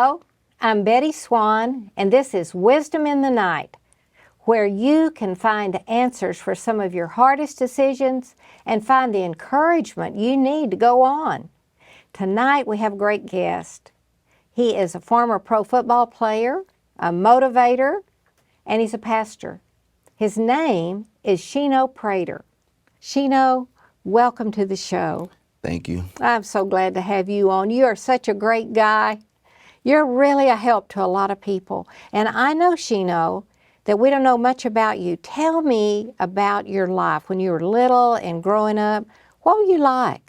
Hello, I'm Betty Swan, and this is Wisdom in the Night, where you can find answers for some of your hardest decisions and find the encouragement you need to go on. Tonight we have a great guest. He is a former pro football player, a motivator, and he's a pastor. His name is Shino Prather. Shino, welcome to the show. Thank you. I'm so glad to have you on. You are such a great guy. You're really a help to a lot of people. And I know, Shino, that we don't know much about you. Tell me about your life when you were little and growing up. What were you like?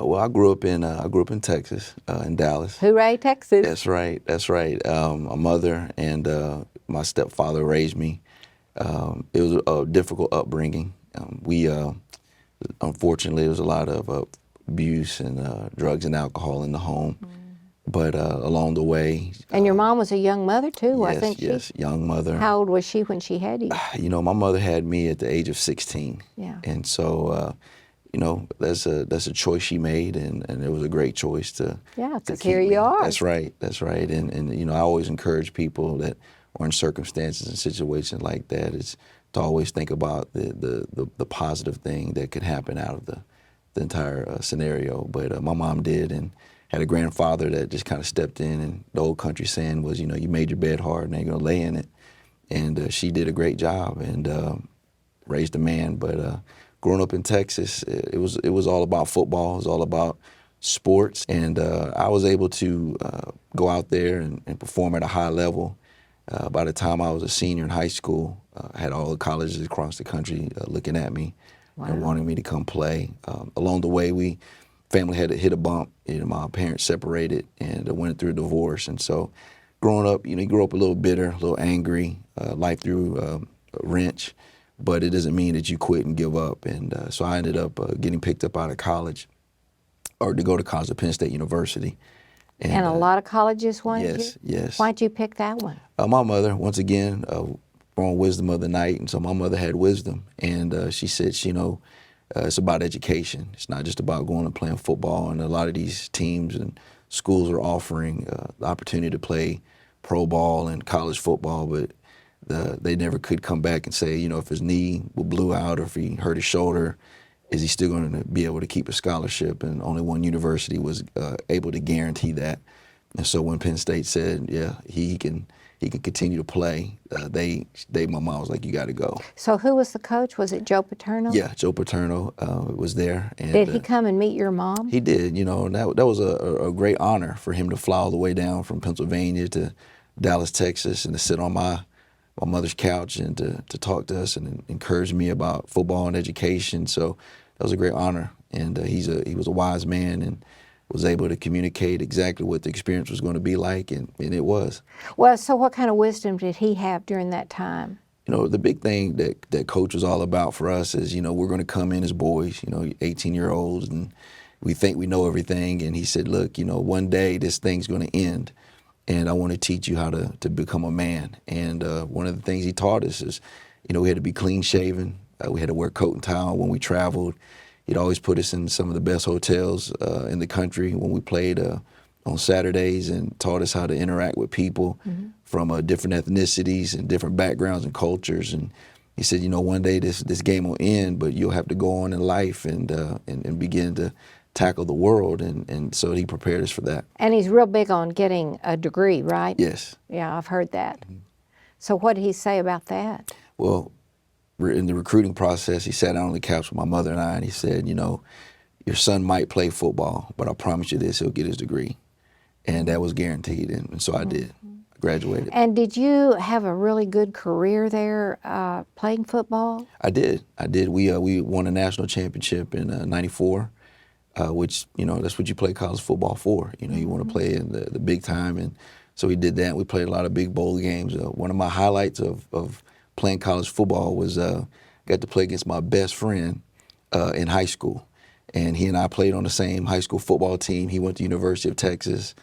Well, I grew up in Texas, in Dallas. Hooray, Texas. That's right. That's right. My mother and my stepfather raised me. It was a difficult upbringing. Unfortunately, there was a lot of abuse and drugs and alcohol in the home. But along the way. And your mom was a young mother too, wasn't she? Yes, young mother. How old was she when she had you? You know, my mother had me at the age of 16. Yeah. And so, you know, that's a choice she made, and it was a great choice to. Yeah, because here you are. That's right. That's right. And you know, I always encourage people that are in circumstances and situations like that is to always think about the positive thing that could happen out of the entire scenario. But my mom did, and had a grandfather that just kind of stepped in, and the old country saying was, you know, you made your bed hard and you're going to lay in it. And she did a great job and raised a man. But growing up in Texas, it was all about football. It was all about sports. And I was able to go out there and perform at a high level. By the time I was a senior in high school, I had all the colleges across the country looking at me. Wow. And wanting me to come play. Along the way, family had to hit a bump. You know, my parents separated and went through a divorce. And so growing up, you know, you grew up a little bitter, a little angry. Life threw a wrench, but it doesn't mean that you quit and give up. And so I ended up getting picked up out of college, or to go to college at Penn State University. And a lot of colleges wanted you? Yes. Why'd you pick that one? My mother, once again, on Wisdom of the Night. And so my mother had wisdom. And she said, you know, it's about education. It's not just about going and playing football. And a lot of these teams and schools are offering the opportunity to play pro ball and college football, but they never could come back and say, you know, if his knee blew out or if he hurt his shoulder, is he still going to be able to keep a scholarship? And only one university was able to guarantee that. And so when Penn State said, yeah, he can continue to play, my mom was like, you got to go. So who was the coach? Was it Joe Paterno? Yeah, Joe Paterno was there. And, did he come and meet your mom? He did. You know, and that was a great honor for him to fly all the way down from Pennsylvania to Dallas, Texas, and to sit on my mother's couch and to talk to us and encourage me about football and education. So that was a great honor. And he was a wise man and was able to communicate exactly what the experience was going to be like, and it was. Well, so what kind of wisdom did he have during that time? You know, the big thing that Coach was all about for us is, you know, we're going to come in as boys, you know, 18-year-olds, and we think we know everything. And he said, look, you know, one day this thing's going to end, and I want to teach you how to become a man. And one of the things he taught us is, you know, we had to be clean shaven. We had to wear coat and tie when we traveled. He'd always put us in some of the best hotels in the country when we played on Saturdays, and taught us how to interact with people from different ethnicities and different backgrounds and cultures. And he said, you know, one day this game will end, but you'll have to go on in life and begin to tackle the world. And so he prepared us for that. And he's real big on getting a degree, right? Yes. Yeah, I've heard that. So what did he say about that? Well, in the recruiting process, he sat down on the couch with my mother and I, and he said, you know, your son might play football, but I promise you this, he'll get his degree. And that was guaranteed, and so I did. I graduated. And did you have a really good career there playing football? I did. We won a national championship in '94, which, you know, that's what you play college football for. You know, you want to play in the big time, and so we did that. We played a lot of big bowl games. One of my highlights of playing college football was got to play against my best friend in high school. And he and I played on the same high school football team. He went to University of Texas.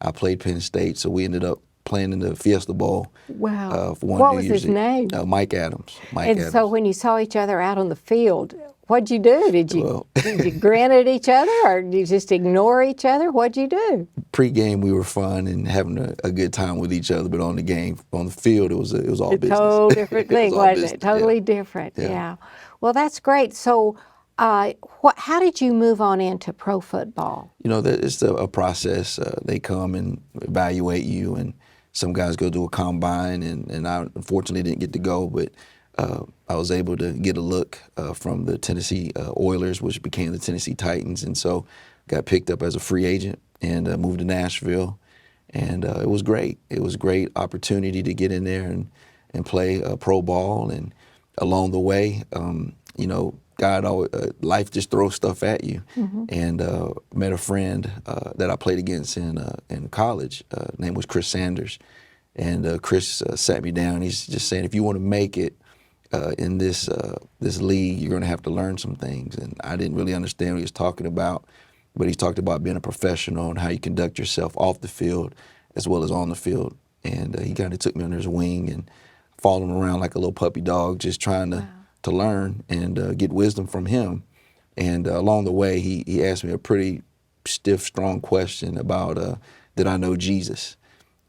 I played Penn State, so we ended up playing in the Fiesta Bowl. Wow. For one what New was Year's his name? Mike Adams. So when you saw each other out on the field, What'd you do? Did you Well, did you grin at each other, or did you just ignore each other? What'd you do? Pre-game, we were fun and having a good time with each other, but on the field, it was all A business. total different It was thing, all wasn't business. it? Totally Yeah. different. Yeah. Yeah. Well, that's great. So, how did you move on into pro football? You know, it's a process. They come and evaluate you, and some guys go to a combine, and I unfortunately didn't get to go, but I was able to get a look from the Tennessee Oilers, which became the Tennessee Titans, and so got picked up as a free agent and moved to Nashville, and it was great. It was a great opportunity to get in there and play pro ball, and along the way, you know, God always, life just throws stuff at you. And met a friend that I played against in college. Name was Chris Sanders, and Chris sat me down. He's just saying, if you want to make it in this league, you're going to have to learn some things. And I didn't really understand what he was talking about, but he talked about being a professional and how you conduct yourself off the field as well as on the field. And he kind of took me under his wing and followed him around like a little puppy dog, just trying to learn and get wisdom from him. And along the way, he asked me a pretty stiff, strong question about did I know Jesus?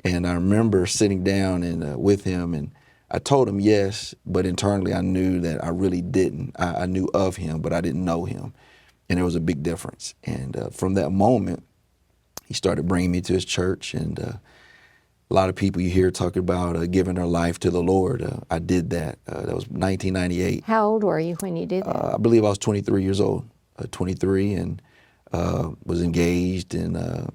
And I remember sitting down and with him, and I told him yes, but internally I knew that I really didn't. I knew of him, but I didn't know him, and there was a big difference. And from that moment, he started bringing me to his church, and a lot of people you hear talking about giving their life to the Lord. I did that. That was 1998. How old were you when you did that? I believe I was 23 years old, 23, and was engaged, and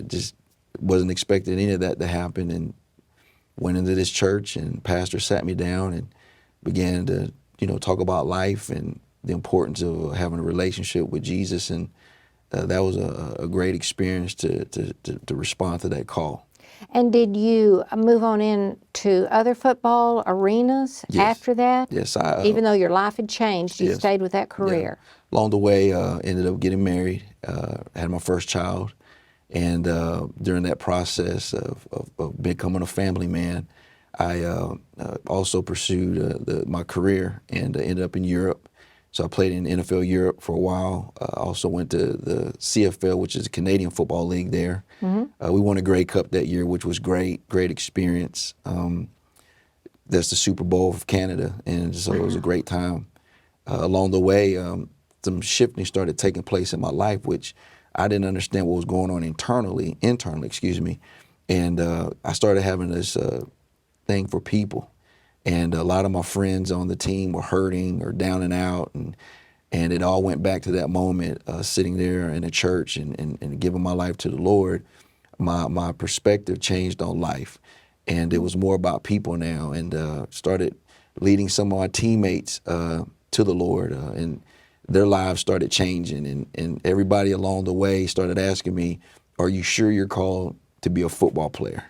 just wasn't expecting any of that to happen. And went into this church, and pastor sat me down and began to, you know, talk about life and the importance of having a relationship with Jesus. And that was a great experience to respond to that call. And did you move on into other football arenas Yes. after that? Yes, Even though your life had changed, you yes. stayed with that career. Yeah. Along the way, ended up getting married, had my first child, and during that process of becoming a family man, I also pursued my career and ended up in Europe. So I played in NFL Europe for a while. Also went to the CFL, which is a Canadian Football League there. We won a Grey Cup that year, which was great experience. That's the Super Bowl of Canada, and so it was a great time. Along the way, some shifting started taking place in my life, which I didn't understand what was going on internally, excuse me. And I started having this thing for people. And a lot of my friends on the team were hurting or down and out. And it all went back to that moment, sitting there in a church and giving my life to the Lord. My perspective changed on life. And it was more about people now, and started leading some of my teammates to the Lord. And their lives started changing. And everybody along the way started asking me, are you sure you're called to be a football player?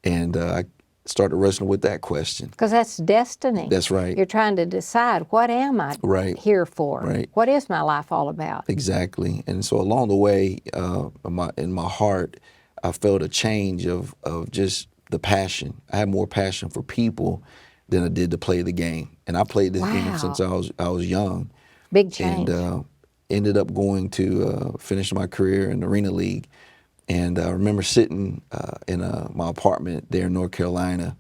And I started wrestling with that question. Because that's destiny. That's right. You're trying to decide, what am I here for? Right. What is my life all about? Exactly. And so along the way, in my heart, I felt a change of just the passion. I had more passion for people than I did to play the game. And I played this game since I was young. Big change. And ended up going to finish my career in the Arena League. And I remember sitting in my apartment there in North Carolina,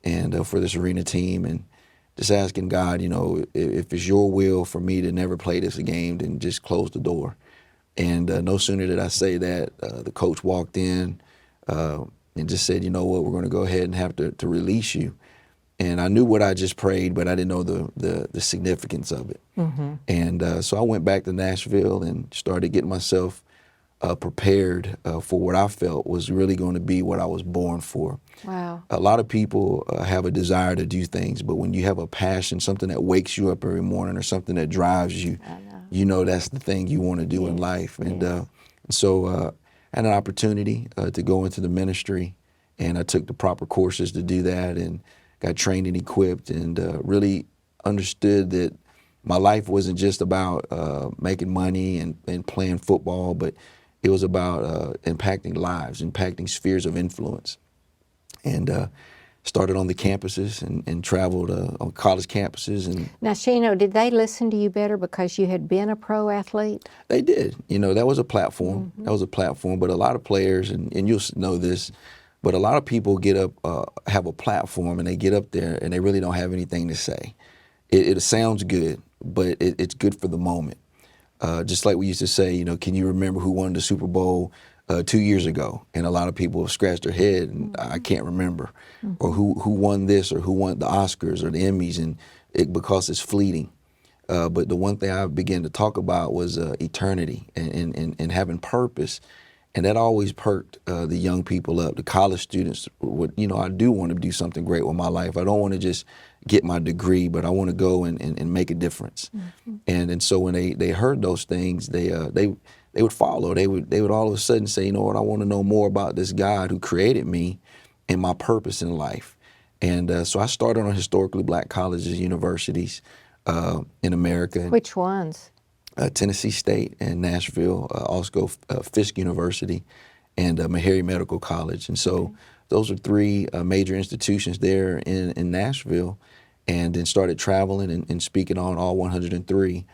and for this arena team, and just asking God, you know, if it's your will for me to never play this game, then just close the door. And no sooner did I say that, the coach walked in and just said, you know what, we're going to go ahead and have to release you. And I knew what I just prayed, but I didn't know the significance of it. And so I went back to Nashville and started getting myself prepared for what I felt was really going to be what I was born for. Wow. A lot of people have a desire to do things, but when you have a passion, something that wakes you up every morning or something that drives you, you know that's the thing you want to do in life. And so I had an opportunity to go into the ministry, and I took the proper courses to do that and got trained and equipped, and really understood that my life wasn't just about making money and playing football, but it was about impacting lives, impacting spheres of influence. And started on the campuses and traveled on college campuses. And Now, Shino, did they listen to you better because you had been a pro athlete? they did. That was a platform. That was a platform. But a lot of players, and you'll know this, but a lot of people get up, have a platform, and they get up there and they really don't have anything to say. It sounds good, but it's good for the moment. Just like we used to say, can you remember who won the Super Bowl 2 years ago? And a lot of people have scratched their head, and I can't remember. Or who won this, or who won the Oscars or the Emmys, and because it's fleeting. But the one thing I began to talk about was eternity and having purpose. And that always perked the young people up, the college students. I do want to do something great with my life. I don't want to just get my degree, but I want to go and make a difference. And so when they heard those things, they would follow. They would all of a sudden say, you know what, I want to know more about this God who created me and my purpose in life. And so I started on historically black colleges, universities in America. Which ones? Tennessee State and Nashville, also Fisk University, and Meharry Medical College. And so those are three major institutions there in Nashville, and then started traveling and speaking on all 103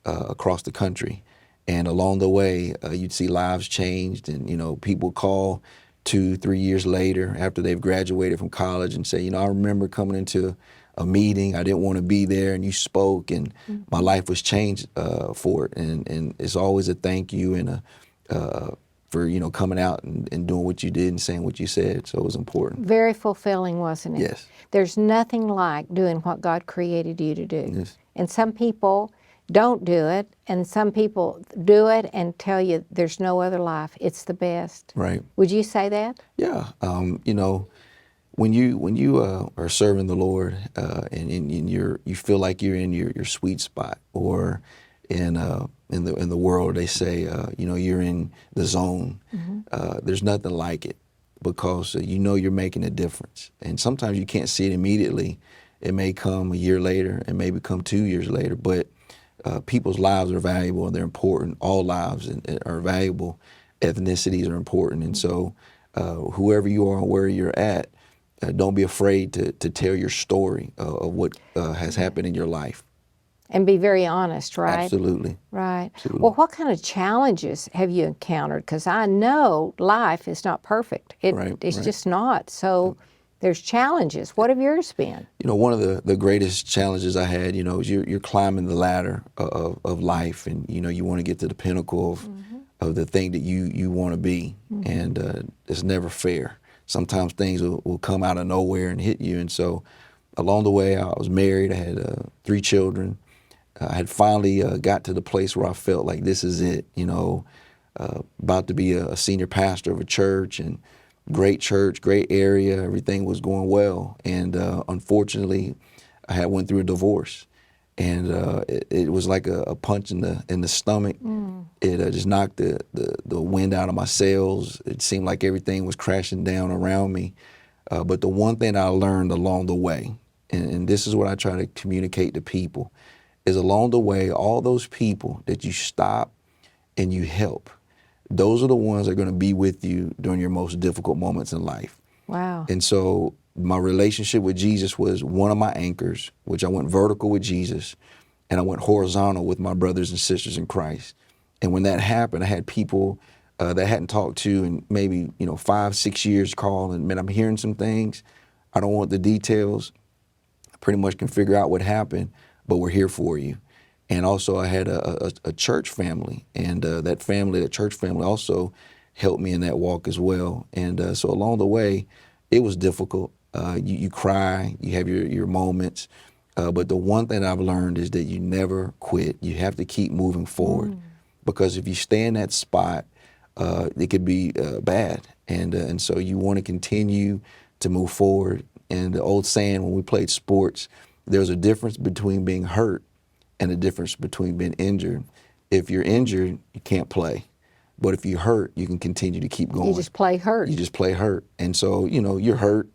across the country. And along the way, you'd see lives changed, and people call 2-3 years later after they've graduated from college and say, I remember coming into a meeting, I didn't want to be there, and you spoke, and my life was changed for it. And it's always a thank you and for coming out and doing what you did and saying what you said. So it was important. Very fulfilling, wasn't it? Yes. There's nothing like doing what God created you to do. Yes. And some people don't do it, and some people do it and tell you there's no other life. It's the best. Right. Would you say that? Yeah. When you are serving the Lord and you feel like you're in your sweet spot, or in the world they say you're in the zone. There's nothing like it, because you're making a difference. And sometimes you can't see it immediately. It may come a year later, it may come 2 years later, but people's lives are valuable and they're important. All lives are valuable. Ethnicities are important. And so whoever you are and where you're at, don't be afraid to tell your story of what has happened in your life. And be very honest, right? Absolutely. Right. Absolutely. Well, what kind of challenges have you encountered? Because I know life is not perfect. It's just not. So there's challenges. What have yours been? One of the greatest challenges I had, is you're climbing the ladder of life, and you want to get to the pinnacle of the thing that you want to be, and it's never fair. Sometimes things will come out of nowhere and hit you. And so along the way, I was married. I had 3 children. I had finally got to the place where I felt like this is it, about to be a senior pastor of a church, and great area. Everything was going well. And unfortunately, I had went through a divorce. And it was like a punch in the stomach. It just knocked the wind out of my sails. It seemed like everything was crashing down around me. But the one thing I learned along the way, and this is what I try to communicate to people, is along the way, all those people that you stop and you help, those are the ones that are going to be with you during your most difficult moments in life. Wow. And so my relationship with Jesus was one of my anchors, which I went vertical with Jesus, and I went horizontal with my brothers and sisters in Christ. And when that happened, I had people that I hadn't talked to in maybe 5-6 years call, and man, I'm hearing some things. I don't want the details. I pretty much can figure out what happened, but we're here for you. And also I had a church family, and that church family also helped me in that walk as well. And so along the way, it was difficult. You cry, you have your moments, but the one thing I've learned is that you never quit. You have to keep moving forward, because if you stay in that spot, it could be bad. And so you want to continue to move forward. And the old saying, when we played sports, there's a difference between being hurt and a difference between being injured. If you're injured, you can't play. But if you're hurt, you can continue to keep going. You just play hurt. You just play hurt. And so, you're hurt,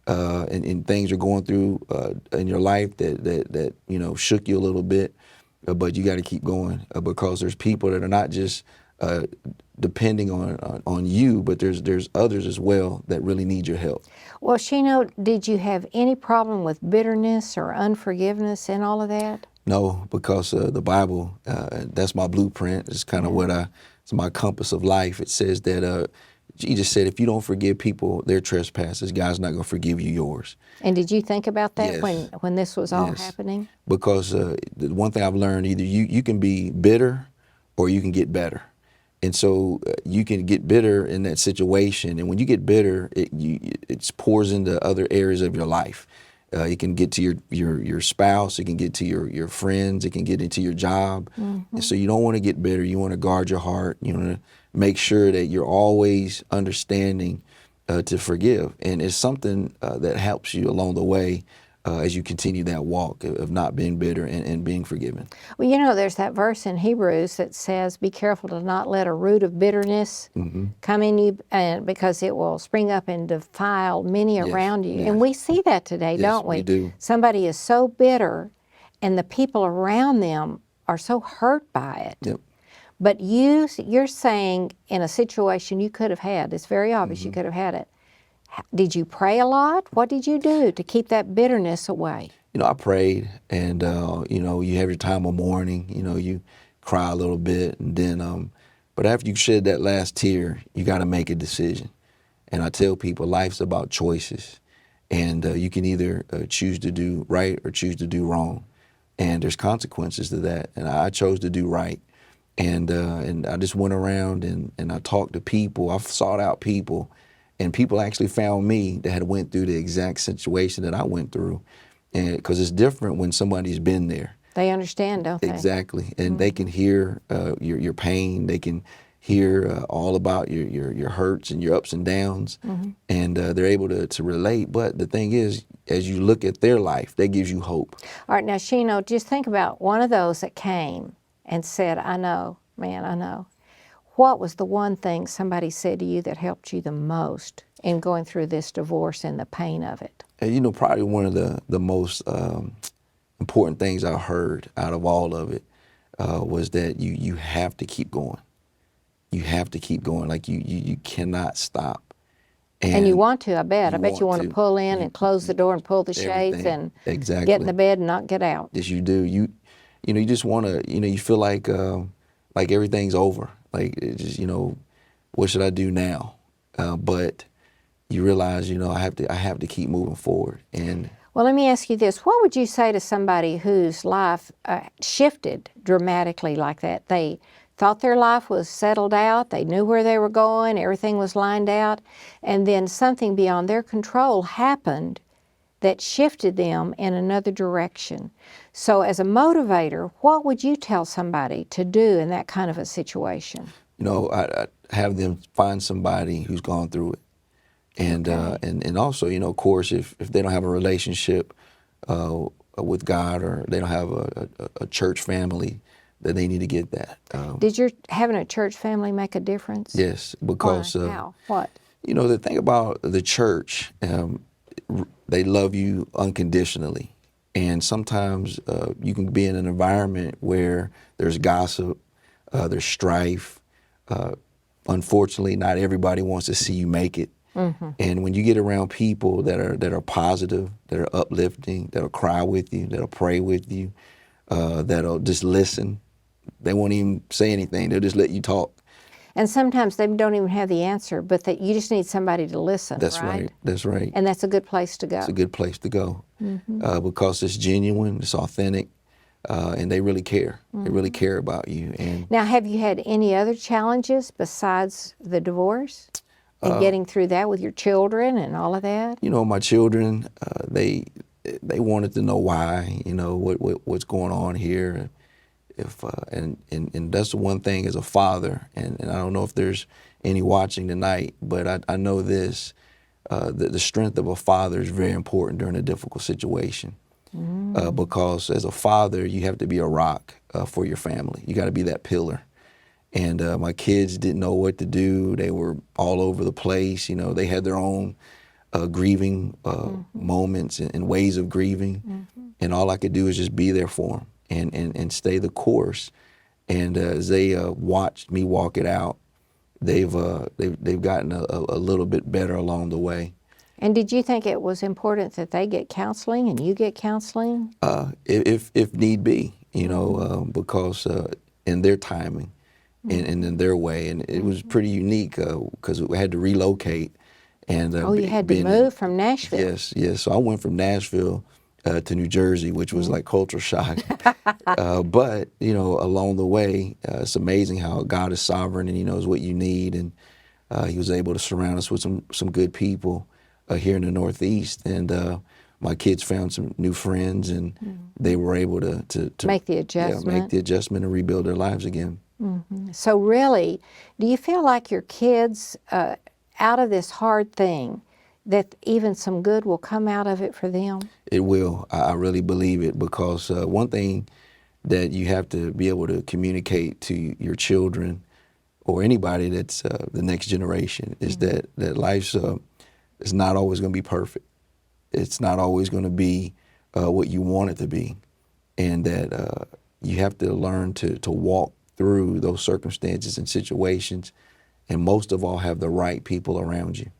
and things are going through in your life that shook you a little bit, but you got to keep going, because there's people that are not just uh, depending on you, but there's others as well that really need your help. Well, Shino, did you have any problem with bitterness or unforgiveness in all of that? No, because the Bible, that's my blueprint. It's kind of it's my compass of life. It says that Jesus said, if you don't forgive people their trespasses, God's not going to forgive you yours. And did you think about that Yes. when this was all Yes. happening? Because the one thing I've learned, either you can be bitter or you can get better. And so you can get bitter in that situation. And when you get bitter, it pours into other areas of your life. It can get to your spouse. It can get to your friends. It can get into your job. And so you don't want to get bitter. You want to guard your heart. You want to make sure that you're always understanding to forgive. And it's something that helps you along the way as you continue that walk of not being bitter and being forgiven. Well, you know, there's that verse in Hebrews that says, be careful to not let a root of bitterness come in you, because it will spring up and defile many around you. Yes. And we see that today, Yes, don't we? we do. Somebody is so bitter, and the people around them are so hurt by it. Yep. But you're saying in a situation you could have had, it's very obvious you could have had it. Did you pray a lot? What did you do to keep that bitterness away? You know, I prayed, and you know, you have your time of mourning. You know, you cry a little bit, and then, but after you shed that last tear, you got to make a decision. And I tell people, life's about choices, and you can either choose to do right or choose to do wrong, and there's consequences to that. And I chose to do right, and I just went around and I talked to people. I sought out people. And people actually found me that had went through the exact situation that I went through. And because it's different when somebody's been there. They understand, don't they? Exactly. And they can hear your pain. They can hear all about your hurts and your ups and downs. And they're able to relate. But the thing is, as you look at their life, that gives you hope. All right, now, Shino, just think about one of those that came and said, I know, man, I know. What was the one thing somebody said to you that helped you the most in going through this divorce and the pain of it? And, you know, probably one of the most important things I heard out of all of it was that you have to keep going. You have to keep going. Like you cannot stop. And you want to, I bet. I bet you want to to. pull in and close the door and pull the shades and Exactly. get in the bed and not get out. Yes, you do. You know, you just want to, you know, you feel like everything's over. Like, it's just, you know, what should I do now? But you realize, you know, I have to keep moving forward. And well, let me ask you this. What would you say to somebody whose life shifted dramatically like that? They thought their life was settled out. They knew where they were going. Everything was lined out. And then something beyond their control happened that shifted them in another direction. So as a motivator, what would you tell somebody to do in that kind of a situation? You know, I have them find somebody who's gone through it. And and also, you know, of course, if they don't have a relationship with God, or they don't have a church family, then they need to get that. Did your having a church family make a difference? Yes, because Why? How? What? you know, the thing about the church, they love you unconditionally. And sometimes you can be in an environment where there's gossip, there's strife. Unfortunately, not everybody wants to see you make it. And when you get around people that are positive, that are uplifting, that'll cry with you, that'll pray with you, that'll just listen, they won't even say anything. They'll just let you talk. And sometimes they don't even have the answer, but that you just need somebody to listen. That's right. That's right. And that's a good place to go. It's a good place to go because it's genuine, it's authentic, and they really care. They really care about you. And now, have you had any other challenges besides the divorce and getting through that with your children and all of that? You know, my children, they wanted to know why. You know, what's going on here. If and that's the one thing as a father, and I don't know if there's any watching tonight, but I know this. The strength of a father is very important during a difficult situation because as a father, you have to be a rock for your family. You got to be that pillar. And my kids didn't know what to do. They were all over the place. You know, they had their own grieving moments and ways of grieving. And all I could do is just be there for them and stay the course. And as they watched me walk it out, they've gotten a little bit better along the way. And did you think it was important that they get counseling and you get counseling? If need be, because in their timing and in their way, and it was pretty unique because we had to relocate. And You had to move from Nashville. Yes. So I went from Nashville to New Jersey, which was like culture shock. But along the way, it's amazing how God is sovereign and He knows what you need, and He was able to surround us with some good people here in the Northeast, and my kids found some new friends, and they were able to Make the adjustment. make the adjustment and rebuild their lives again. So really, do you feel like your kids, out of this hard thing, that even some good will come out of it for them? It will. I really believe it, because one thing that you have to be able to communicate to your children or anybody that's the next generation is that life's is not always going to be perfect. It's not always going to be what you want it to be, and that you have to learn to walk through those circumstances and situations, and most of all have the right people around you.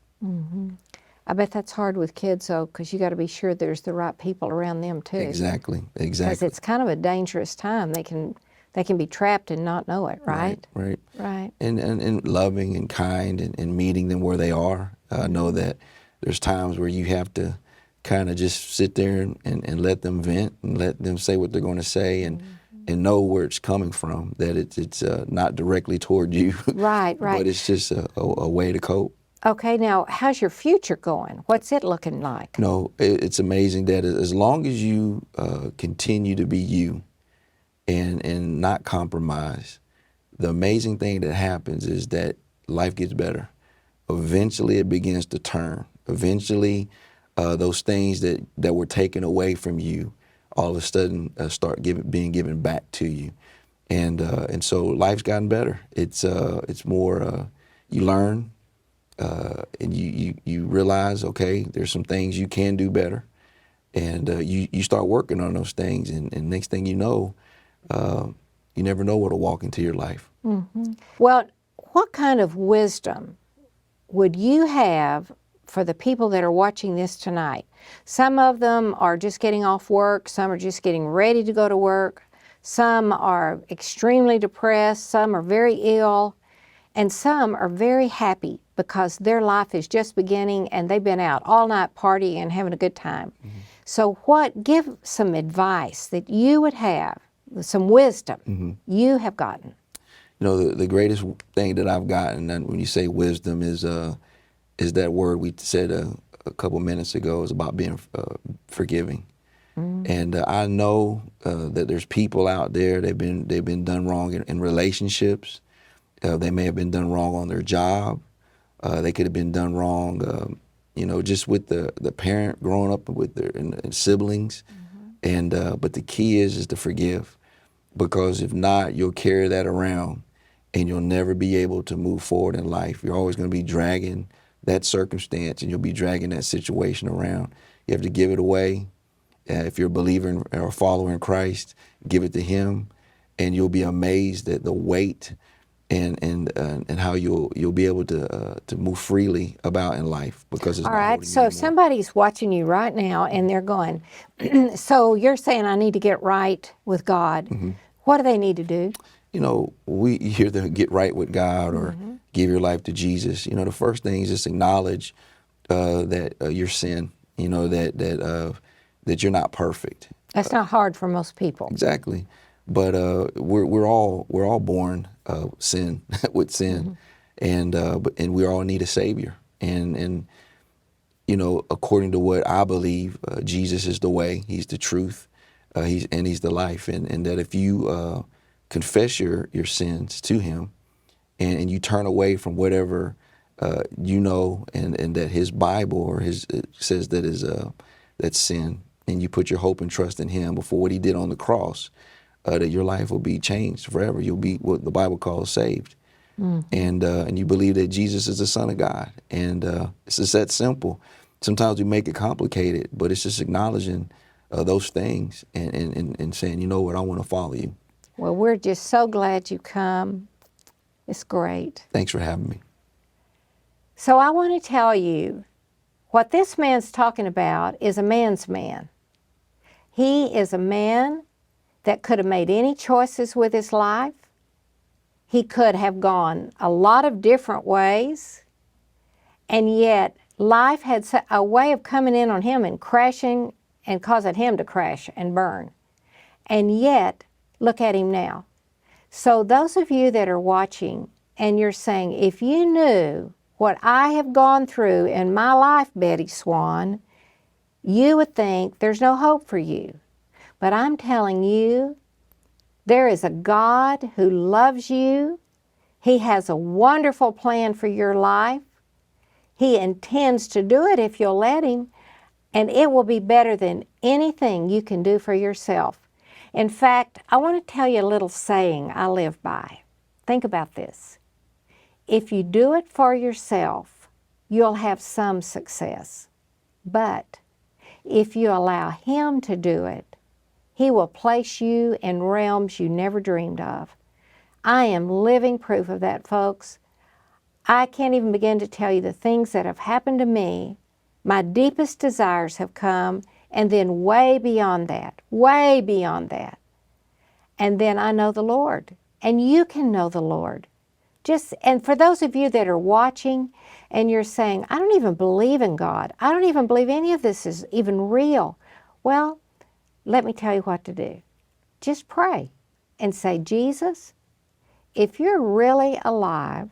I bet that's hard with kids, though, because you got to be sure there's the right people around them too. Exactly. Because it's kind of a dangerous time. They can be trapped and not know it, right? Right. And loving and kind and meeting them where they are. I know that there's times where you have to kind of just sit there and let them vent and let them say what they're going to say, and know where it's coming from, that it's not directly toward you. Right. But it's just a way to cope. Okay, now, how's your future going? What's it looking like? It's amazing that as long as you continue to be you and not compromise, the amazing thing that happens is that life gets better. Eventually it begins to turn. Eventually those things that were taken away from you all of a sudden start being given back to you. And so life's gotten better. It's more, you learn, and you realize, okay, there's some things you can do better, and you start working on those things, and next thing you know, you never know what'll walk into your life. Well, what kind of wisdom would you have for the people that are watching this tonight? Some of them are just getting off work, some are just getting ready to go to work, some are extremely depressed, some are very ill, and some are very happy because their life is just beginning and they've been out all night partying and having a good time. So give some advice that you would have, some wisdom you have gotten. The greatest thing that I've gotten, and when you say wisdom, is that word we said a couple minutes ago, is about being forgiving. And I know that there's people out there they've been done wrong in relationships. They may have been done wrong on their job. They could have been done wrong, just with the parent growing up with their and siblings. But the key is to forgive, because if not, you'll carry that around and you'll never be able to move forward in life. You're always going to be dragging that circumstance, and you'll be dragging that situation around. You have to give it away. If you're a believer or a follower in Christ, give it to Him, and you'll be amazed at the weight and how you'll be able to move freely about in life, because it's all not right. holding you So if anymore. somebody's watching you right now and they're going, so you're saying I need to get right with God. What do they need to do? We hear them get right with God or give your life to Jesus. The first thing is just acknowledge that your sin. That you're not perfect. That's not hard for most people. Exactly, but we're all born sin with sin, and we all need a Savior. And according to what I believe, Jesus is the way. He's the truth. He's the life. And that if you confess your sins to Him, and you turn away from whatever and that His Bible or it says that is that's sin, and you put your hope and trust in Him before what He did on the cross, that your life will be changed forever. You'll be what the Bible calls saved, and you believe that Jesus is the Son of God, and it's just that simple. Sometimes we make it complicated, but it's just acknowledging those things and saying, you know what, I want to follow you. Well, we're just so glad you come. It's great. Thanks for having me. So I want to tell you, what this man's talking about is a man's man. He is a man that could have made any choices with his life. He could have gone a lot of different ways, and yet life had a way of coming in on him and crashing and causing him to crash and burn. And yet, look at him now. So those of you that are watching and you're saying, if you knew what I have gone through in my life, Betty Swan, you would think there's no hope for you. But I'm telling you, there is a God who loves you. He has a wonderful plan for your life. He intends to do it if you'll let him, and it will be better than anything you can do for yourself. In fact, I want to tell you a little saying I live by. Think about this. If you do it for yourself, you'll have some success. But if you allow him to do it, he will place you in realms you never dreamed of. I am living proof of that, folks. I can't even begin to tell you the things that have happened to me. My deepest desires have come, and then way beyond that. And then I know the Lord, and you can know the Lord. And for those of you that are watching and you're saying, I don't even believe in God. I don't even believe any of this is even real. Well, let me tell you what to do. Just pray and say, Jesus, if you're really alive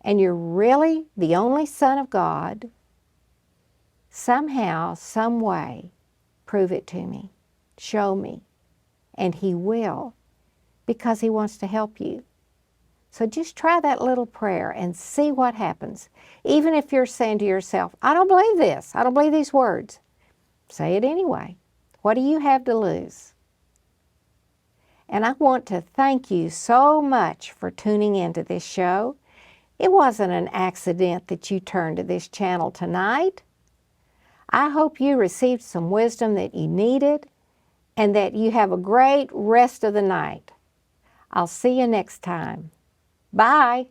and you're really the only Son of God, somehow, some way, prove it to me. Show me. And he will, because he wants to help you. So just try that little prayer and see what happens. Even if you're saying to yourself, I don't believe this. I don't believe these words. Say it anyway. What do you have to lose? And I want to thank you so much for tuning into this show. It wasn't an accident that you turned to this channel tonight. I hope you received some wisdom that you needed and that you have a great rest of the night. I'll see you next time. Bye.